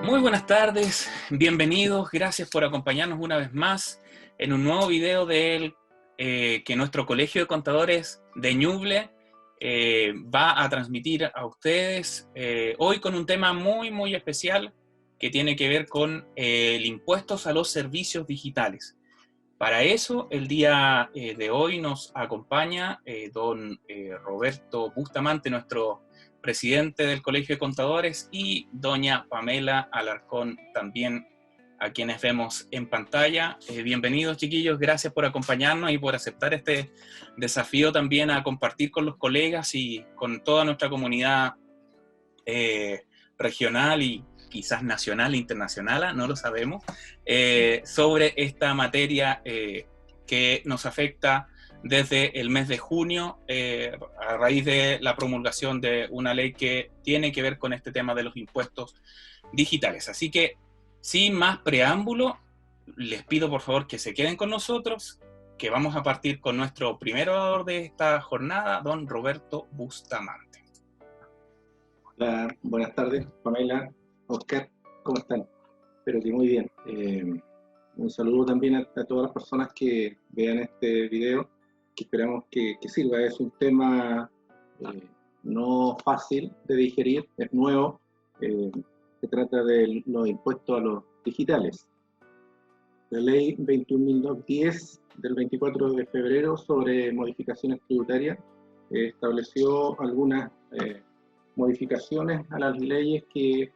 Muy buenas tardes, bienvenidos, gracias por acompañarnos una vez más en un nuevo video que nuestro Colegio de Contadores de Ñuble va a transmitir a ustedes hoy con un tema muy especial que tiene que ver con el impuesto a los servicios digitales. Para eso, el día de hoy nos acompaña don Roberto Bustamante, nuestro presidente del Colegio de Contadores, y doña Pamela Alarcón, también a quienes vemos en pantalla. Bienvenidos, chiquillos, gracias por acompañarnos y por aceptar este desafío también a compartir con los colegas y con toda nuestra comunidad regional y quizás nacional e internacional, no lo sabemos, sobre esta materia que nos afecta desde el mes de junio a raíz de la promulgación de una ley que tiene que ver con este tema de los impuestos digitales. Así que, sin más preámbulo, les pido por favor que se queden con nosotros, que vamos a partir con nuestro primer orador de esta jornada, don Roberto Bustamante. Hola, buenas tardes, Pamela, Oscar, ¿cómo están? Espero que muy bien. Un saludo también a todas las personas que vean este video, que esperamos que sirva. Es un tema no fácil de digerir, es nuevo. Se trata de los impuestos a los digitales. La ley 21.210 del 24 de febrero sobre modificaciones tributarias estableció algunas modificaciones a las leyes que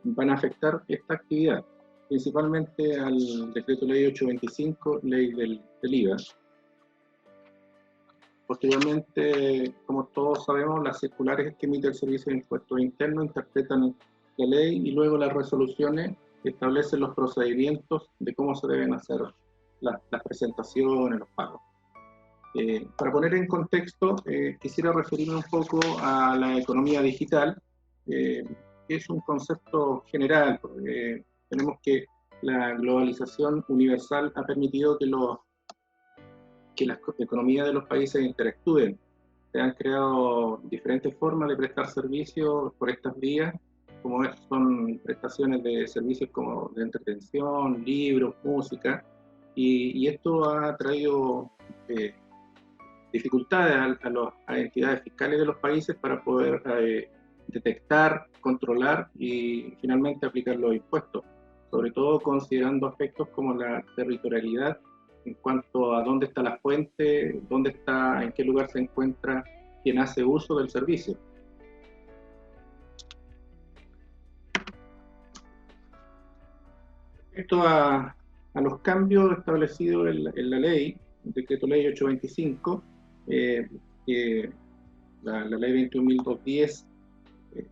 van a afectar esta actividad, principalmente al decreto ley 825, ley del IVA. Posteriormente, como todos sabemos, las circulares que emite el Servicio de Impuestos Internos interpretan la ley y luego las resoluciones establecen los procedimientos de cómo se deben hacer las presentaciones, los pagos. Para poner en contexto, quisiera referirme un poco a la economía digital, que es un concepto general, porque tenemos que la globalización universal ha permitido que las economías de los países interactúen. Se han creado diferentes formas de prestar servicios por estas vías, como son prestaciones de servicios como de entretención, libros, música, y esto ha traído dificultades a entidades fiscales de los países para poder detectar, controlar y finalmente aplicar los impuestos, sobre todo considerando aspectos como la territorialidad en cuanto a dónde está la fuente, en qué lugar se encuentra quien hace uso del servicio. Respecto a los cambios establecidos en la ley, el decreto ley 825, que la ley 21.210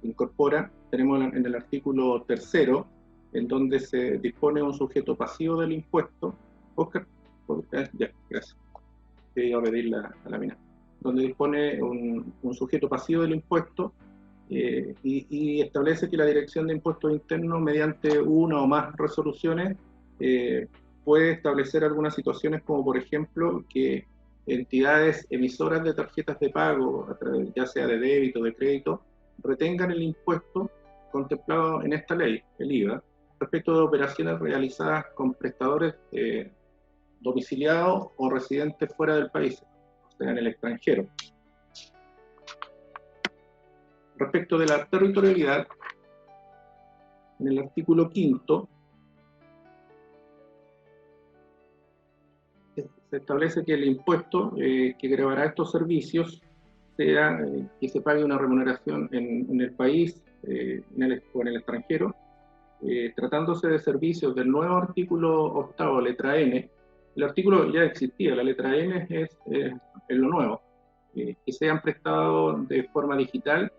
incorpora, tenemos en el artículo 3º, en donde se dispone un sujeto pasivo del impuesto. Oscar, ya, gracias. Te iba a pedir la lámina. Donde dispone un sujeto pasivo del impuesto y establece que la Dirección de Impuestos Internos, mediante una o más resoluciones, puede establecer algunas situaciones como, por ejemplo, que entidades emisoras de tarjetas de pago, ya sea de débito o de crédito, retengan el impuesto contemplado en esta ley, el IVA, respecto de operaciones realizadas con prestadores domiciliados o residentes fuera del país, o sea, en el extranjero. Respecto de la territorialidad, en el artículo 5º, se establece que el impuesto que gravará estos servicios sea que se pague una remuneración en el país o en el extranjero, tratándose de servicios del nuevo artículo 8º, letra N. El artículo ya existía, la letra N es lo nuevo, que sean prestados de forma digital,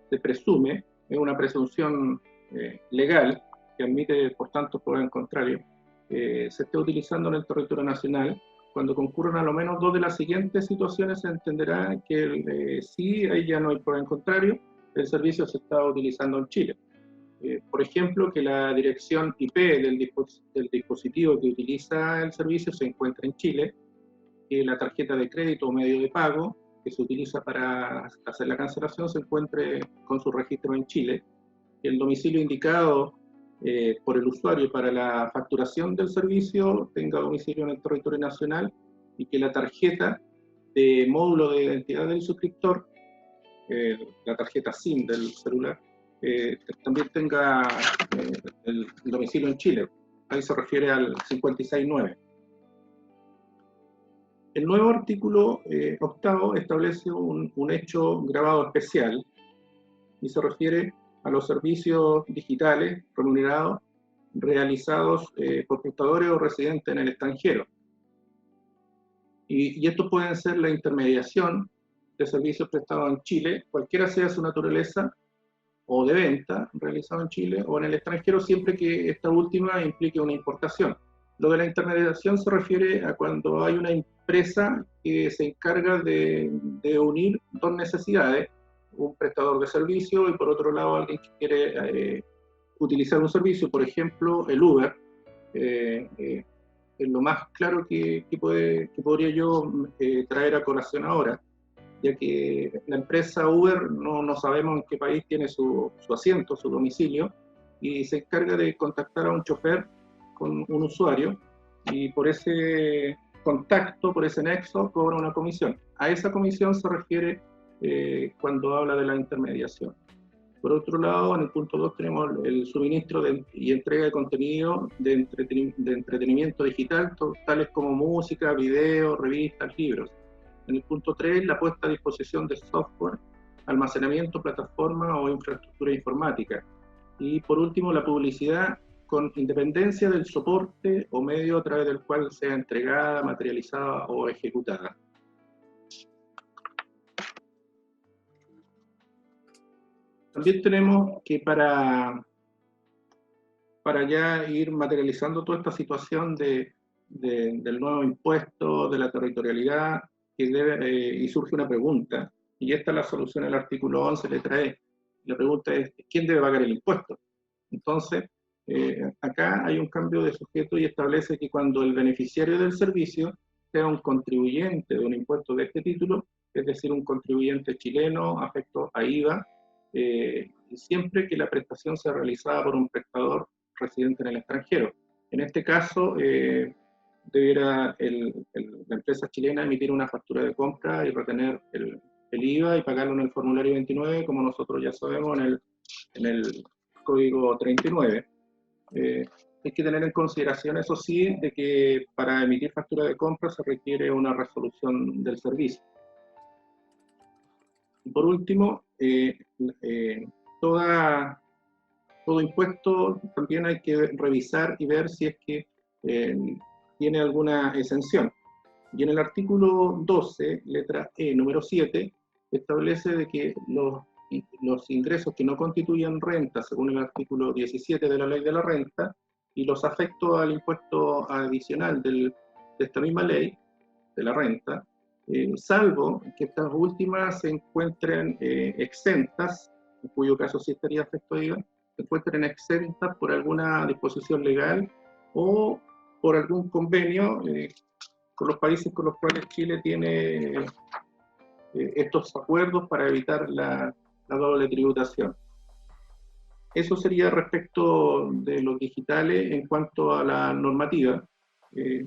se presume, es una presunción legal que admite, por tanto, prueba en contrario, se esté utilizando en el territorio nacional. Cuando concurran a lo menos dos de las siguientes situaciones, se entenderá que sí, ahí ya no hay prueba en contrario, el servicio se está utilizando en Chile. Por ejemplo, que la dirección IP del dispositivo que utiliza el servicio se encuentra en Chile, que la tarjeta de crédito o medio de pago que se utiliza para hacer la cancelación se encuentre con su registro en Chile, que el domicilio indicado por el usuario para la facturación del servicio tenga domicilio en el territorio nacional y que la tarjeta de módulo de identidad del suscriptor, la tarjeta SIM del celular, también tenga el domicilio en Chile. Ahí se refiere al 56.9. El nuevo artículo octavo establece un hecho grabado especial y se refiere a los servicios digitales remunerados realizados por prestadores o residentes en el extranjero. Y estos pueden ser la intermediación de servicios prestados en Chile, cualquiera sea su naturaleza, o de venta realizado en Chile o en el extranjero, siempre que esta última implique una importación. Lo de la intermediación se refiere a cuando hay una empresa que se encarga de unir dos necesidades, un prestador de servicio y por otro lado alguien que quiere utilizar un servicio, por ejemplo el Uber. Es lo más claro que podría yo traer a colación ahora, ya que la empresa Uber no sabemos en qué país tiene su asiento, su domicilio, y se encarga de contactar a un chofer con un usuario, y por ese contacto, por ese nexo, cobra una comisión. A esa comisión se refiere cuando habla de la intermediación. Por otro lado, en el punto 2 tenemos el suministro y entrega de contenido de entretenimiento digital, tales como música, video, revistas, libros. En el punto 3, la puesta a disposición de software, almacenamiento, plataforma o infraestructura informática. Y por último, la publicidad con independencia del soporte o medio a través del cual sea entregada, materializada o ejecutada. También tenemos que para ya ir materializando toda esta situación del nuevo impuesto, de la territorialidad, y surge una pregunta, y esta la solución el artículo 11 letra E. La pregunta es, ¿quién debe pagar el impuesto? Entonces, acá hay un cambio de sujeto y establece que cuando el beneficiario del servicio sea un contribuyente de un impuesto de este título, es decir, un contribuyente chileno afecto a IVA, siempre que la prestación sea realizada por un prestador residente en el extranjero. En este caso, debiera la empresa chilena emitir una factura de compra y retener el IVA y pagarlo en el formulario 29, como nosotros ya sabemos en el código 39. Hay que tener en consideración, eso sí, de que para emitir factura de compra se requiere una resolución del servicio. Y por último, todo impuesto también hay que revisar y ver si es que tiene alguna exención. Y en el artículo 12, letra E, número 7, establece de que los ingresos que no constituyen renta, según el artículo 17 de la Ley de la Renta, y los afectos al impuesto adicional de esta misma ley, de la renta, salvo que estas últimas se encuentren exentas, en cuyo caso sí estaría afecto a IVA, se encuentren exentas por alguna disposición legal o por algún convenio con los países con los cuales Chile tiene estos acuerdos para evitar la doble tributación. Eso sería respecto de los digitales. En cuanto a la normativa,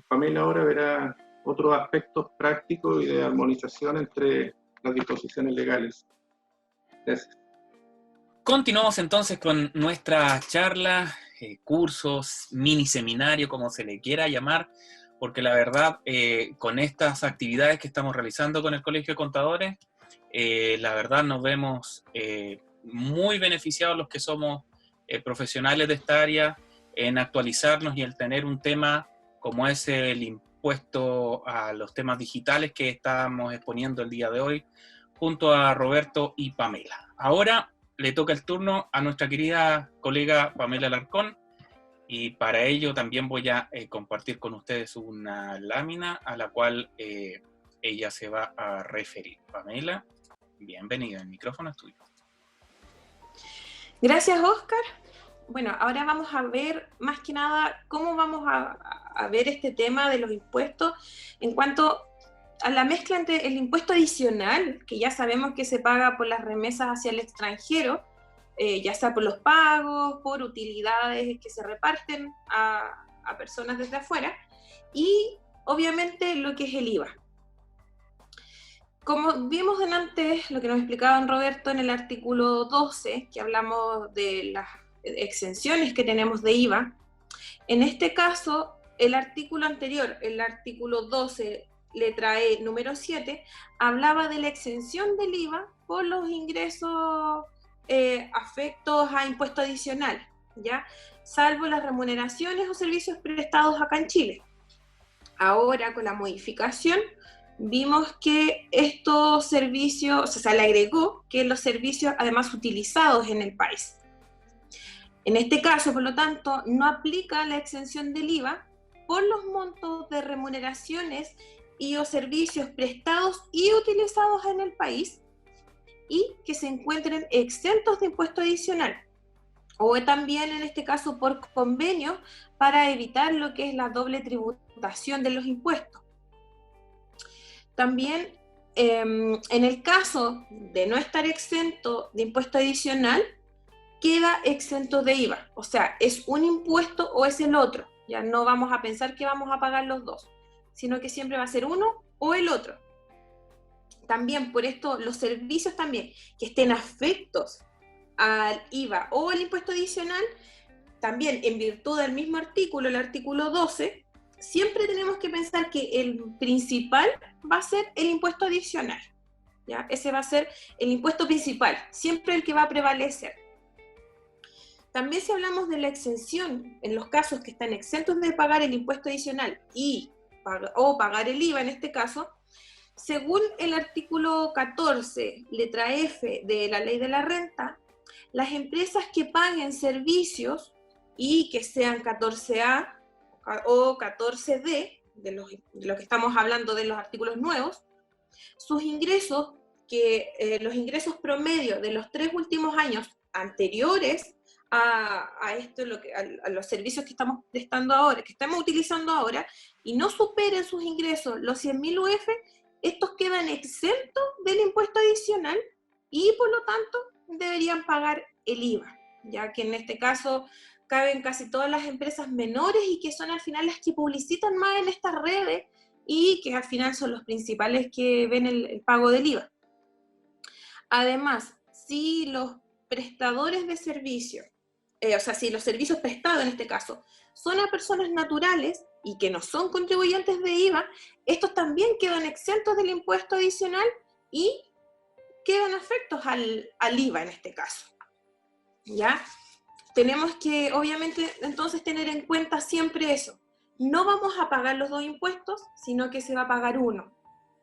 Pamela ahora verá otros aspectos prácticos y de armonización entre las disposiciones legales. Gracias. Continuamos entonces con nuestra charla, cursos, mini seminario, como se le quiera llamar, porque la verdad, con estas actividades que estamos realizando con el Colegio de Contadores, la verdad nos vemos muy beneficiados los que somos profesionales de esta área en actualizarnos y el tener un tema como es el impuesto a los temas digitales que estamos exponiendo el día de hoy junto a Roberto y Pamela. Ahora le toca el turno a nuestra querida colega Pamela Alarcón, y para ello también voy a compartir con ustedes una lámina a la cual ella se va a referir. Pamela, bienvenida, el micrófono es tuyo. Gracias, Oscar. Bueno, ahora vamos a ver más que nada cómo vamos a ver este tema de los impuestos en cuanto a la mezcla entre el impuesto adicional, que ya sabemos que se paga por las remesas hacia el extranjero, ya sea por los pagos, por utilidades que se reparten a personas desde afuera, y obviamente lo que es el IVA. Como vimos antes, lo que nos explicaba Roberto en el artículo 12, que hablamos de las exenciones que tenemos de IVA, en este caso, el artículo anterior, el artículo 12, letra E, número 7, hablaba de la exención del IVA por los ingresos afectos a impuesto adicional, ¿ya? Salvo las remuneraciones o servicios prestados acá en Chile. Ahora, con la modificación, vimos que estos servicios, o sea, se le agregó que los servicios además utilizados en el país. En este caso, por lo tanto, no aplica la exención del IVA por los montos de remuneraciones y o servicios prestados y utilizados en el país y que se encuentren exentos de impuesto adicional, o también en este caso por convenio para evitar lo que es la doble tributación de los impuestos. También en el caso de no estar exento de impuesto adicional, queda exento de IVA, o sea, es un impuesto o es el otro, ya no vamos a pensar que vamos a pagar los dos, sino que siempre va a ser uno o el otro. También por esto los servicios también que estén afectos al IVA o al impuesto adicional, también en virtud del mismo artículo, el artículo 12, siempre tenemos que pensar que el principal va a ser el impuesto adicional, ¿ya? Ese va a ser el impuesto principal, siempre el que va a prevalecer. También si hablamos de la exención, en los casos que están exentos de pagar el impuesto adicional o pagar el IVA en este caso, según el artículo 14, letra F de la Ley de la Renta, las empresas que paguen servicios y que sean 14A o 14D, de lo que estamos hablando de los artículos nuevos, sus ingresos, los ingresos promedio de los 3 últimos años anteriores a los servicios que estamos prestando ahora, que estamos utilizando ahora, y no superen sus ingresos los 100.000 UF, estos quedan exentos del impuesto adicional y por lo tanto deberían pagar el IVA, ya que en este caso caben casi todas las empresas menores y que son al final las que publicitan más en estas redes y que al final son los principales que ven el pago del IVA. Además, si los prestadores de servicios, si los servicios prestados en este caso, son a personas naturales y que no son contribuyentes de IVA, estos también quedan exentos del impuesto adicional y quedan afectos al IVA en este caso, ¿ya? Tenemos que, obviamente, entonces tener en cuenta siempre eso. No vamos a pagar los dos impuestos, sino que se va a pagar uno.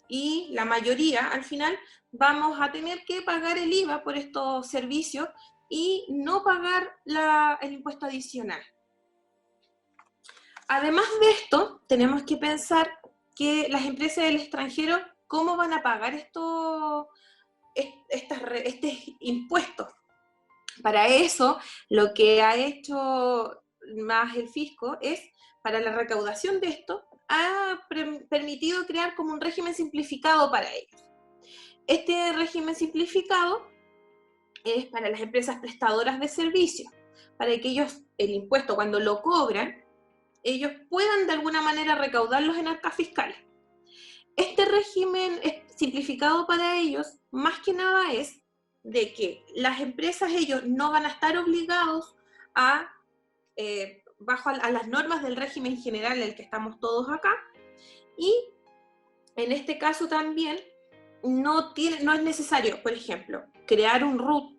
Y la mayoría, al final, vamos a tener que pagar el IVA por estos servicios y no pagar el impuesto adicional. Además de esto, tenemos que pensar que las empresas del extranjero, ¿cómo van a pagar estos impuestos? Para eso, lo que ha hecho más el fisco es, para la recaudación de esto, ha permitido crear como un régimen simplificado para ellos. Este régimen simplificado es para las empresas prestadoras de servicios, para que ellos, el impuesto cuando lo cobran, ellos puedan de alguna manera recaudarlos en arcas fiscales. Este régimen simplificado para ellos, más que nada es de que las empresas, ellos no van a estar obligados bajo a las normas del régimen general en el que estamos todos acá, y en este caso también no es necesario, por ejemplo, crear un RUT,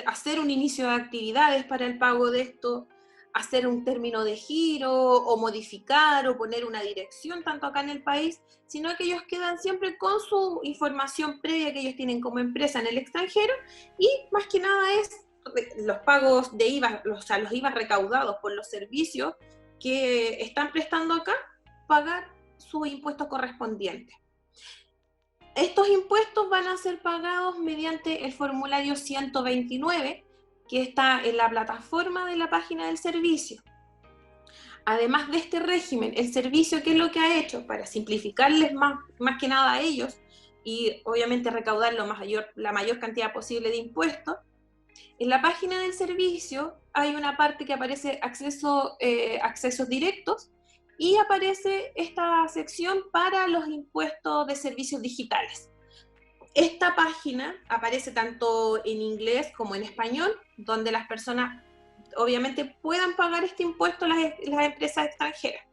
hacer un inicio de actividades para el pago de esto, hacer un término de giro, o modificar, o poner una dirección, tanto acá en el país, sino que ellos quedan siempre con su información previa que ellos tienen como empresa en el extranjero, y más que nada es los pagos de IVA, los IVA recaudados por los servicios que están prestando acá, pagar sus impuestos correspondientes. Estos impuestos van a ser pagados mediante el formulario 129, que está en la plataforma de la página del servicio. Además de este régimen, el servicio, ¿qué es lo que ha hecho? Para simplificarles más que nada a ellos y obviamente recaudar la mayor cantidad posible de impuestos, En la página del servicio hay una parte que aparece accesos directos y aparece esta sección para los impuestos de servicios digitales. Esta página aparece tanto en inglés como en español, donde las personas obviamente puedan pagar este impuesto las empresas extranjeras.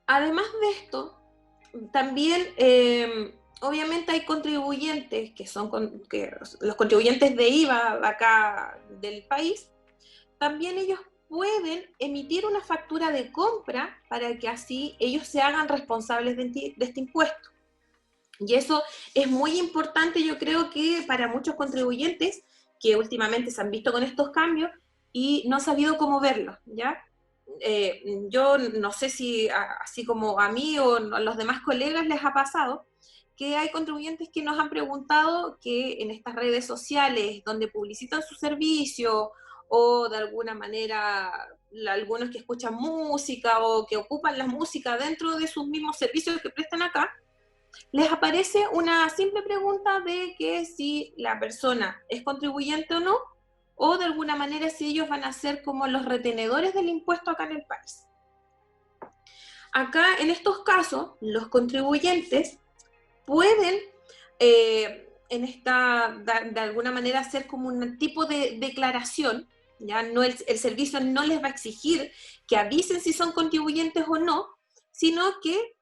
Además de esto, también obviamente hay contribuyentes los contribuyentes de IVA de acá del país, también ellos pueden emitir una factura de compra para que así ellos se hagan responsables de este impuesto. Y eso es muy importante, yo creo que para muchos contribuyentes que últimamente se han visto con estos cambios y no han sabido cómo verlos, ¿ya? Yo no sé si así como a mí o a los demás colegas les ha pasado, que hay contribuyentes que nos han preguntado que en estas redes sociales donde publicitan su servicio o de alguna manera algunos que escuchan música o que ocupan la música dentro de sus mismos servicios que prestan acá, les aparece una simple pregunta de que si la persona es contribuyente o de alguna manera si ellos van a ser como los retenedores del impuesto acá en el país. Acá, en estos casos, los contribuyentes pueden, de alguna manera, hacer como un tipo de declaración, ya no el servicio no les va a exigir que avisen si son contribuyentes o no, sino que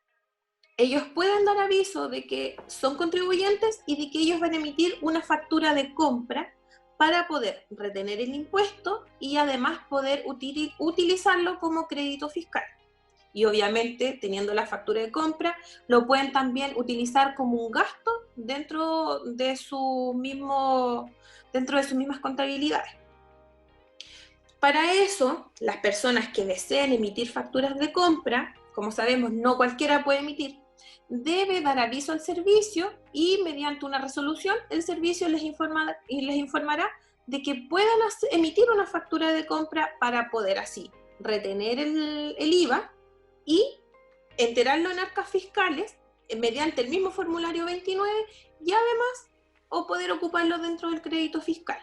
ellos pueden dar aviso de que son contribuyentes y de que ellos van a emitir una factura de compra para poder retener el impuesto y además poder utilizarlo como crédito fiscal. Y obviamente, teniendo la factura de compra, lo pueden también utilizar como un gasto dentro de sus mismas contabilidades. Para eso, las personas que deseen emitir facturas de compra, como sabemos, no cualquiera puede emitir, debe dar aviso al servicio y mediante una resolución el servicio les informará de que puedan emitir una factura de compra para poder así retener el IVA y enterarlo en arcas fiscales mediante el mismo formulario 29 y además o poder ocuparlo dentro del crédito fiscal.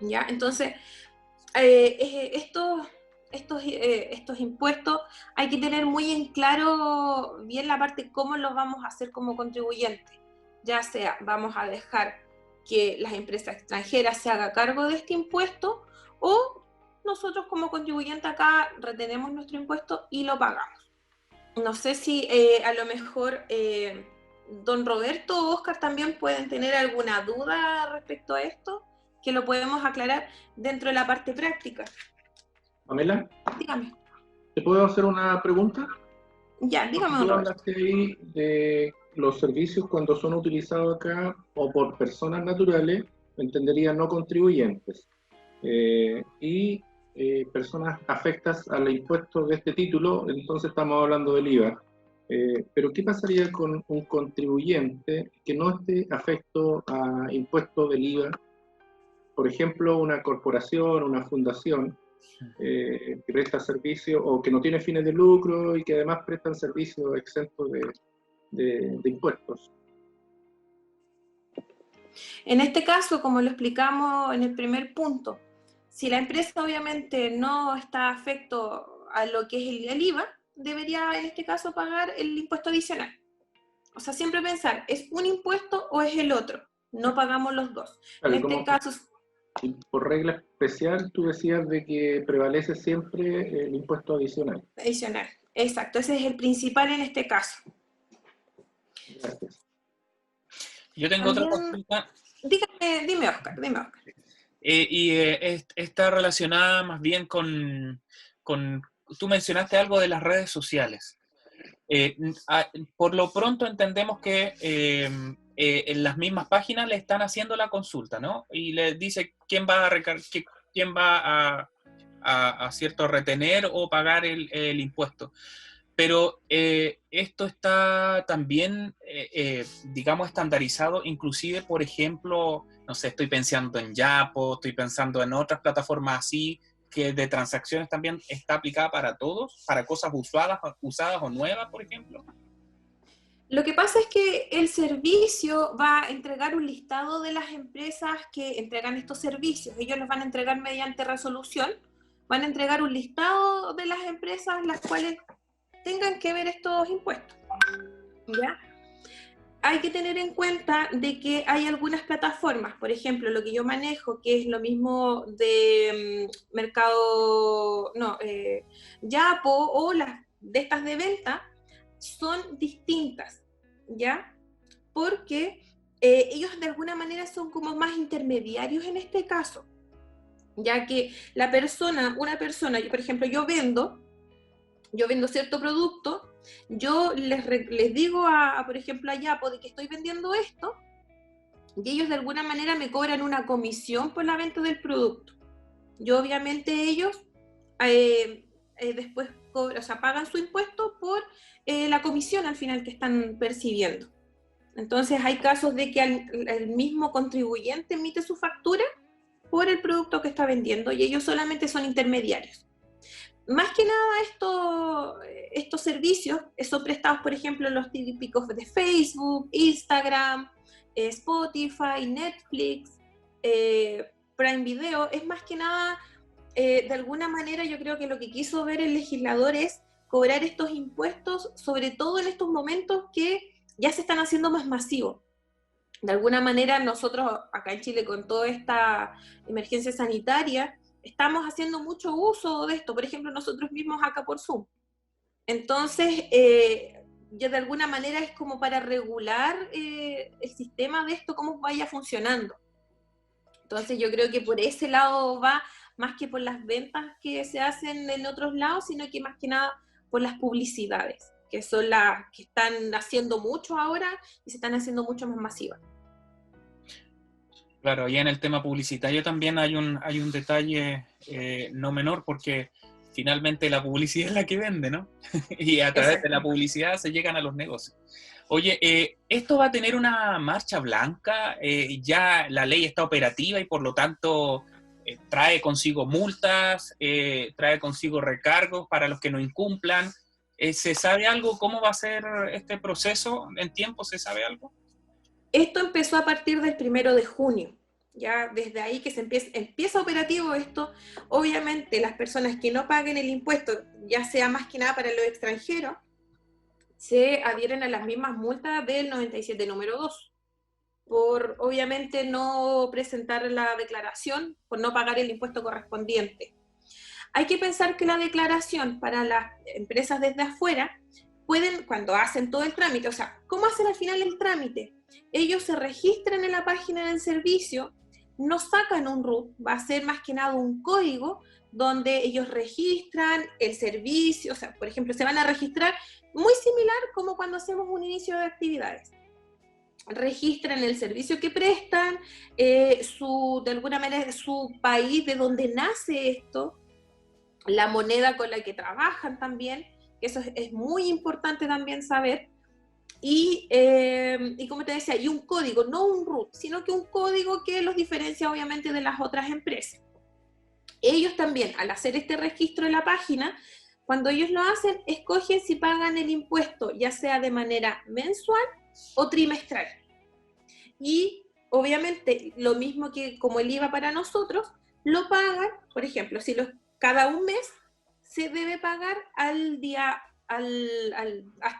¿Ya? Entonces, estos impuestos hay que tener muy en claro bien la parte cómo los vamos a hacer como contribuyentes, ya sea vamos a dejar que las empresas extranjeras se hagan cargo de este impuesto o nosotros como contribuyentes acá retenemos nuestro impuesto y lo pagamos. No sé si a lo mejor don Roberto o Oscar también pueden tener alguna duda respecto a esto, que lo podemos aclarar dentro de la parte práctica. Pamela, Dígame. ¿te puedo hacer una pregunta? Ya, dígame, don Tú Roberto. hablaste ahí de los servicios cuando son utilizados acá o por personas naturales, entendería no contribuyentes, y personas afectas al impuesto de este título, entonces estamos hablando del IVA. Pero ¿qué pasaría con un contribuyente que no esté afecto a impuestos del IVA? Por ejemplo, una corporación, una fundación, que presta servicio o que no tiene fines de lucro y que además prestan servicios exentos de impuestos. En este caso, como lo explicamos en el primer punto, si la empresa obviamente no está afecto a lo que es el IVA, debería en este caso pagar el impuesto adicional. O sea, siempre pensar, ¿es un impuesto o es el otro? No pagamos los dos. Vale, en este caso... Y por regla especial, tú decías de que prevalece siempre el impuesto adicional. Adicional, exacto. Ese es el principal en este caso. Gracias. Yo tengo otra consulta. Dime, Oscar. Está relacionada más bien con... Tú mencionaste algo de las redes sociales. Por lo pronto entendemos que en las mismas páginas le están haciendo la consulta, ¿no? Y le dice quién va a cierto retener o pagar el impuesto. Pero esto está también, digamos, estandarizado, inclusive, por ejemplo, no sé, estoy pensando en Yapo, estoy pensando en otras plataformas así, que de transacciones también está aplicada para todos, para cosas usadas o nuevas, por ejemplo. Lo que pasa es que el servicio va a entregar un listado de las empresas que entregan estos servicios. Ellos los van a entregar mediante resolución. Van a entregar un listado de las empresas las cuales tengan que ver estos impuestos. ¿Ya? Hay que tener en cuenta de que hay algunas plataformas, por ejemplo, lo que yo manejo, que es lo mismo de Yapo o las de estas de venta, son distintas, ¿ya? Porque ellos de alguna manera son como más intermediarios en este caso, ya que una persona, por ejemplo, yo vendo cierto producto, yo les digo por ejemplo, a Yapo de que estoy vendiendo esto, y ellos de alguna manera me cobran una comisión por la venta del producto. Yo obviamente ellos después pagan su impuesto por la comisión al final que están percibiendo. Entonces hay casos de que el mismo contribuyente emite su factura por el producto que está vendiendo y ellos solamente son intermediarios. Más que nada estos servicios son prestados, por ejemplo, los típicos de Facebook, Instagram, Spotify, Netflix, Prime Video. Es más que nada, de alguna manera yo creo que lo que quiso ver el legislador es cobrar estos impuestos, sobre todo en estos momentos que ya se están haciendo más masivos. De alguna manera nosotros acá en Chile con toda esta emergencia sanitaria estamos haciendo mucho uso de esto, por ejemplo nosotros mismos acá por Zoom. Entonces, ya de alguna manera es como para regular el sistema de esto, cómo vaya funcionando. Entonces yo creo que por ese lado va, más que por las ventas que se hacen en otros lados, sino que más que nada por las publicidades, que son las que están haciendo mucho ahora y se están haciendo mucho más masivas. Claro, y en el tema publicitario también hay un detalle no menor, porque finalmente la publicidad es la que vende, ¿no? Y a través de la publicidad se llegan a los negocios. Oye, ¿esto va a tener una marcha blanca? ¿Ya la ley está operativa y por lo tanto trae consigo multas, trae consigo recargos para los que no incumplan? ¿Se sabe algo? ¿Cómo va a ser este proceso en tiempo? ¿Se sabe algo? Esto empezó a partir del 1 de junio. Ya desde ahí que se empieza operativo esto. Obviamente las personas que no paguen el impuesto, ya sea más que nada para los extranjeros, se adhieren a las mismas multas del 97 número 2, por obviamente no presentar la declaración, por no pagar el impuesto correspondiente. Hay que pensar que la declaración para las empresas desde afuera pueden, cuando hacen todo el trámite, o sea, ¿cómo hacen al final el trámite? Ellos se registran en la página del servicio, no sacan un RUT, va a ser más que nada un código donde ellos registran el servicio, o sea, por ejemplo, se van a registrar muy similar como cuando hacemos un inicio de actividades. Registran el servicio que prestan, de alguna manera su país de donde nace esto, la moneda con la que trabajan también, que eso es muy importante también saber, y como te decía, y un código, no un RUT, sino que un código que los diferencia obviamente de las otras empresas. Ellos también, al hacer este registro en la página, cuando ellos lo hacen, escogen si pagan el impuesto, ya sea de manera mensual o trimestral. Y obviamente, lo mismo que como el IVA para nosotros, lo pagan, por ejemplo, si cada un mes se debe pagar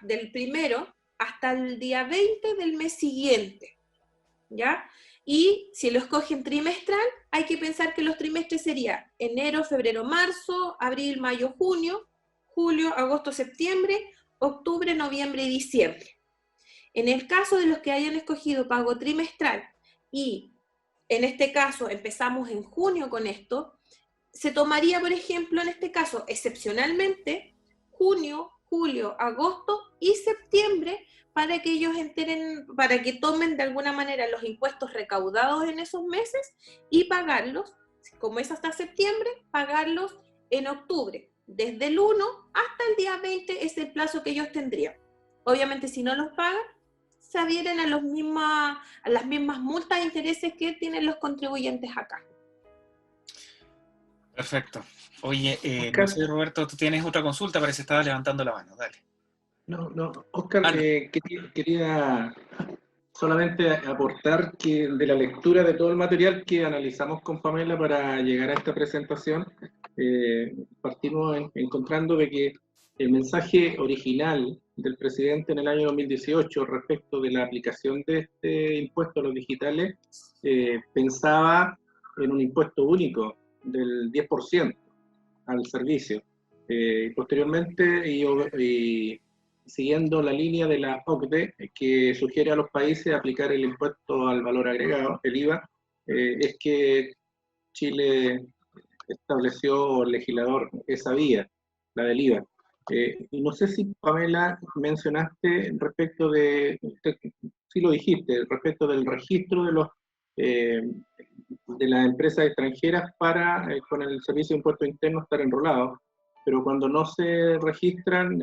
del 1 hasta el día 20 del mes siguiente, ¿ya? Y si lo escogen trimestral, hay que pensar que los trimestres serían enero, febrero, marzo, abril, mayo, junio, julio, agosto, septiembre, octubre, noviembre y diciembre. En el caso de los que hayan escogido pago trimestral y en este caso empezamos en junio con esto, se tomaría, por ejemplo, en este caso, excepcionalmente, junio, julio, agosto y septiembre para que ellos para que tomen de alguna manera los impuestos recaudados en esos meses y pagarlos, como es hasta septiembre, pagarlos en octubre. Desde el 1 hasta el día 20 es el plazo que ellos tendrían. Obviamente, si no los pagan, se adhieren a las mismas multas e intereses que tienen los contribuyentes acá. Perfecto. Oye, no sé, Roberto, tú tienes otra consulta, parece que estaba levantando la mano, dale. No, Oscar, Ah, no. quería solamente aportar que de la lectura de todo el material que analizamos con Pamela para llegar a esta presentación, partimos encontrando de que el mensaje original del presidente en el año 2018 respecto de la aplicación de este impuesto a los digitales pensaba en un impuesto único del 10% al servicio. Posteriormente, y siguiendo la línea de la OCDE, que sugiere a los países aplicar el impuesto al valor agregado, el IVA, es que Chile estableció el legislador esa vía, la del IVA. Y no sé si, Pamela, mencionaste respecto sí lo dijiste, respecto del registro eh, de las empresas extranjeras para, con el Servicio de Impuestos Internos, estar enrolados, pero cuando no se registran,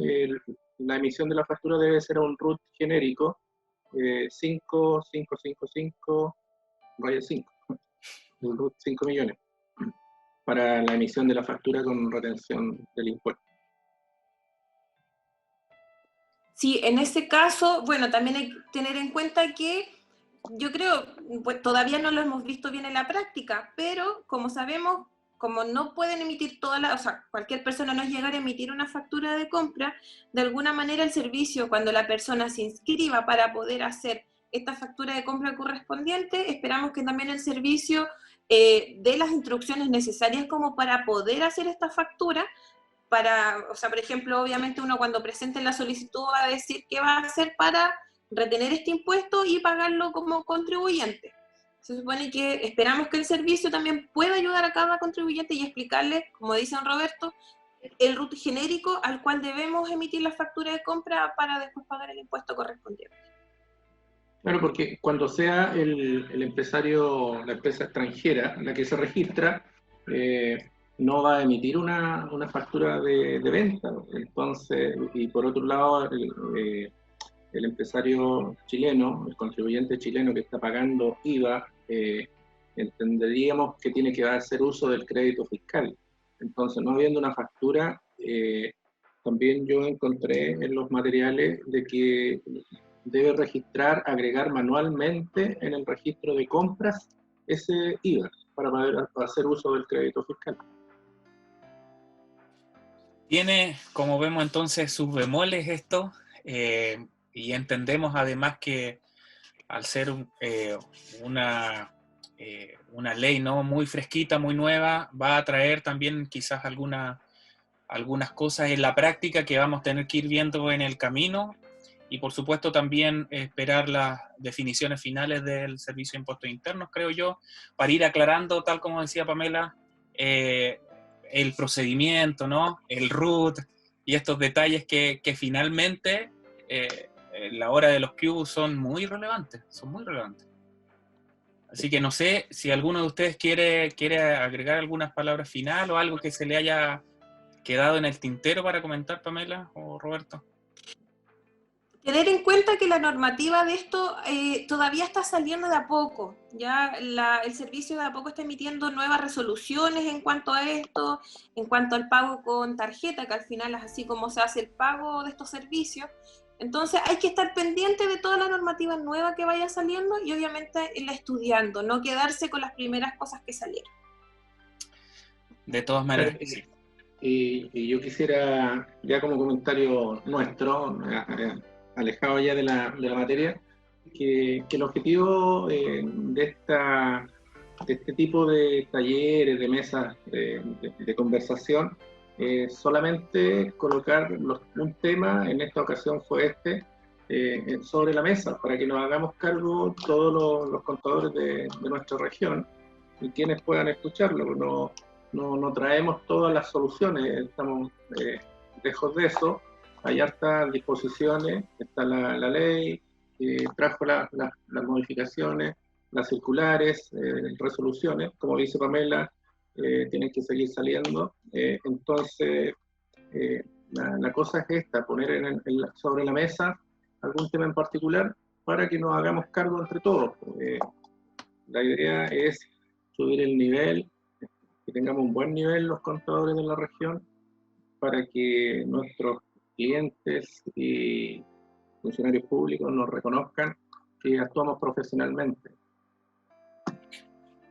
la emisión de la factura debe ser a un RUT genérico, 5555, raya 5, un RUT 5 millones, para la emisión de la factura con retención del impuesto. Sí, en ese caso, bueno, también hay que tener en cuenta que yo creo, pues todavía no lo hemos visto bien en la práctica, pero como sabemos, como no pueden emitir o sea, cualquier persona no es llegar a emitir una factura de compra, de alguna manera el servicio, cuando la persona se inscriba para poder hacer esta factura de compra correspondiente, esperamos que también el servicio dé las instrucciones necesarias como para poder hacer esta factura, o sea, por ejemplo, obviamente uno cuando presente la solicitud va a decir qué va a hacer para retener este impuesto y pagarlo como contribuyente. Se supone que esperamos que el servicio también pueda ayudar a cada contribuyente y explicarle, como dice don Roberto, el RUT genérico al cual debemos emitir la factura de compra para después pagar el impuesto correspondiente. Claro, porque cuando sea el empresario, la empresa extranjera, la que se registra, no va a emitir una factura de venta. Entonces, y por otro lado, el empresario chileno, el contribuyente chileno que está pagando IVA, entenderíamos que tiene que hacer uso del crédito fiscal. Entonces, no habiendo una factura, también yo encontré en los materiales de que debe registrar, agregar manualmente en el registro de compras ese IVA para poder hacer uso del crédito fiscal. Tiene, como vemos entonces, sus bemoles esto, y entendemos además que al ser una ley no muy fresquita, muy nueva, va a traer también quizás algunas cosas en la práctica que vamos a tener que ir viendo en el camino, y por supuesto también esperar las definiciones finales del Servicio de Impuestos Internos, creo yo, para ir aclarando, tal como decía Pamela, el procedimiento, ¿no? El RUT y estos detalles que finalmente en la hora de los cubos son muy relevantes, son muy relevantes. Así que no sé si alguno de ustedes quiere agregar algunas palabras finales o algo que se le haya quedado en el tintero para comentar, Pamela o Roberto. Tener en cuenta que la normativa de esto todavía está saliendo de a poco, ya el servicio de a poco está emitiendo nuevas resoluciones en cuanto a esto, en cuanto al pago con tarjeta, que al final es así como se hace el pago de estos servicios. Entonces hay que estar pendiente de toda la normativa nueva que vaya saliendo y obviamente irla estudiando, no quedarse con las primeras cosas que salieron. De todas maneras, sí. Y yo quisiera, ya como comentario nuestro, alejado ya de la materia, que el objetivo de este tipo de talleres, de mesas de conversación, es solamente colocar un tema, en esta ocasión fue sobre la mesa, para que nos hagamos cargo todos los contadores de nuestra región y quienes puedan escucharlo. No traemos todas las soluciones, estamos lejos de eso. Hay hartas disposiciones, está la ley, trajo las modificaciones, las circulares, resoluciones, como dice Pamela, tienen que seguir saliendo. Entonces, la cosa es esta, poner sobre la mesa algún tema en particular para que nos hagamos cargo entre todos. La idea es subir el nivel, que tengamos un buen nivel los contadores de la región, para que nuestros clientes y funcionarios públicos nos reconozcan que actuamos profesionalmente.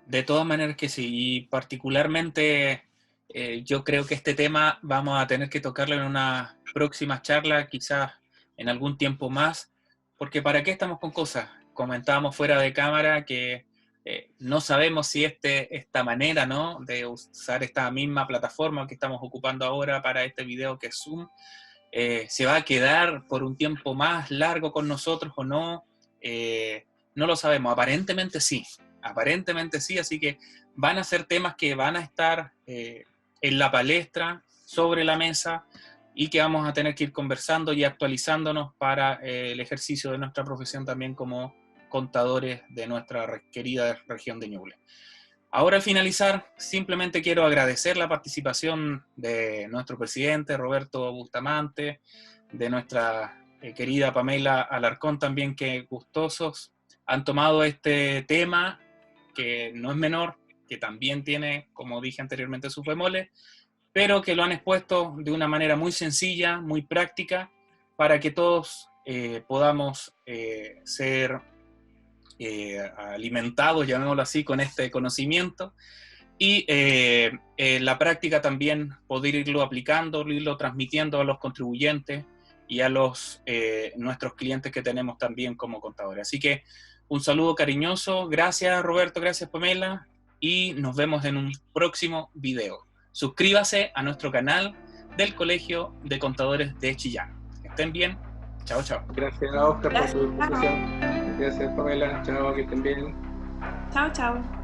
De todas maneras que sí, y particularmente yo creo que este tema vamos a tener que tocarlo en una próxima charla, quizás en algún tiempo más, porque ¿para qué estamos con cosas? Comentábamos fuera de cámara que no sabemos si esta manera, ¿no?, de usar esta misma plataforma que estamos ocupando ahora para este video, que es Zoom, se va a quedar por un tiempo más largo con nosotros o no. No lo sabemos, aparentemente sí, así que van a ser temas que van a estar en la palestra, sobre la mesa, y que vamos a tener que ir conversando y actualizándonos para el ejercicio de nuestra profesión también como contadores de nuestra querida región de Ñuble. Ahora, al finalizar, simplemente quiero agradecer la participación de nuestro presidente, Roberto Bustamante, de nuestra querida Pamela Alarcón también, que gustosos han tomado este tema, que no es menor, que también tiene, como dije anteriormente, sus bemoles, pero que lo han expuesto de una manera muy sencilla, muy práctica, para que todos podamos ser alimentados, llamémoslo así, con este conocimiento, y en la práctica también poder irlo aplicando, irlo transmitiendo a los contribuyentes y a nuestros clientes que tenemos también como contadores. Así que un saludo cariñoso, gracias Roberto, gracias Pamela, y nos vemos en un próximo video. Suscríbase a nuestro canal del Colegio de Contadores de Chillán. Que estén bien, chao, chao. Gracias a Oscar por su disposición. Gracias Pamela, chao, que estén bien. Chao, chao.